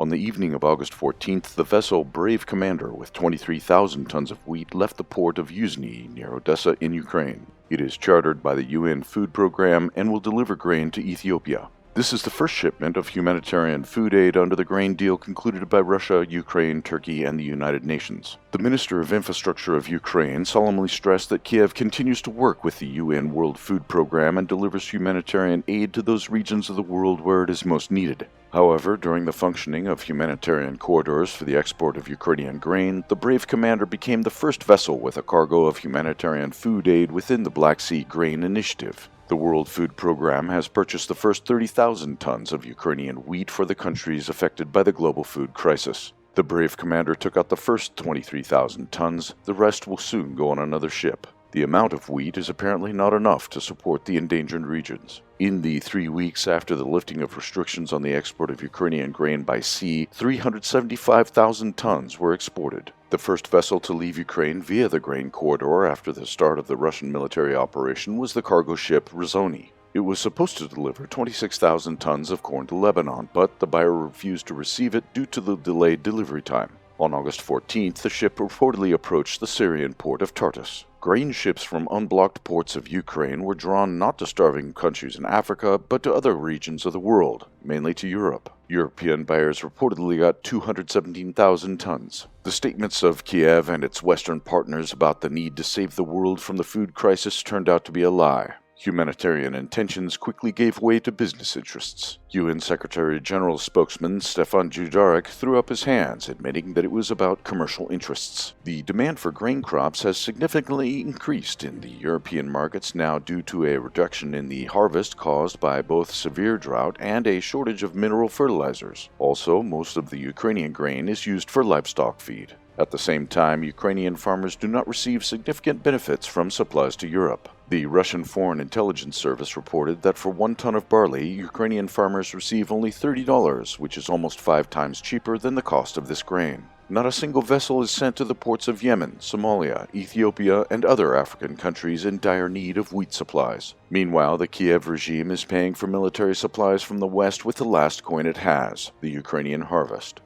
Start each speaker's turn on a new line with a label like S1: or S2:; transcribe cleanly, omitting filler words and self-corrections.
S1: On the evening of August 14th, the vessel Brave Commander with 23,000 tons of wheat left the port of Yuzhny near Odessa in Ukraine. It is chartered by the UN Food Program and will deliver grain to Ethiopia. This is the first shipment of humanitarian food aid under the grain deal concluded by Russia, Ukraine, Turkey, and the United Nations. The Minister of Infrastructure of Ukraine solemnly stressed that Kiev continues to work with the UN World Food Program and delivers humanitarian aid to those regions of the world where it is most needed. However, during the functioning of humanitarian corridors for the export of Ukrainian grain, the Brave Commander became the first vessel with a cargo of humanitarian food aid within the Black Sea Grain Initiative. The World Food Program has purchased the first 30,000 tons of Ukrainian wheat for the countries affected by the global food crisis. The Brave Commander took out the first 23,000 tons, the rest will soon go on another ship. The amount of wheat is apparently not enough to support the endangered regions. In the 3 weeks after the lifting of restrictions on the export of Ukrainian grain by sea, 375,000 tons were exported. The first vessel to leave Ukraine via the grain corridor after the start of the Russian military operation was the cargo ship Razoni. It was supposed to deliver 26,000 tons of corn to Lebanon, but the buyer refused to receive it due to the delayed delivery time. On August 14th, the ship reportedly approached the Syrian port of Tartus. Grain ships from unblocked ports of Ukraine were drawn not to starving countries in Africa, but to other regions of the world, mainly to Europe. European buyers reportedly got 217,000 tons. The statements of Kiev and its Western partners about the need to save the world from the food crisis turned out to be a lie. Humanitarian intentions quickly gave way to business interests. UN Secretary-General spokesman Stefan Dujarric threw up his hands, admitting that it was about commercial interests. The demand for grain crops has significantly increased in the European markets now due to a reduction in the harvest caused by both severe drought and a shortage of mineral fertilizers. Also, most of the Ukrainian grain is used for livestock feed. At the same time, Ukrainian farmers do not receive significant benefits from supplies to Europe. The Russian Foreign Intelligence Service reported that for 1 ton of barley, Ukrainian farmers receive only $30, which is almost 5 times cheaper than the cost of this grain. Not a single vessel is sent to the ports of Yemen, Somalia, Ethiopia, and other African countries in dire need of wheat supplies. Meanwhile, the Kiev regime is paying for military supplies from the West with the last coin it has, the Ukrainian harvest.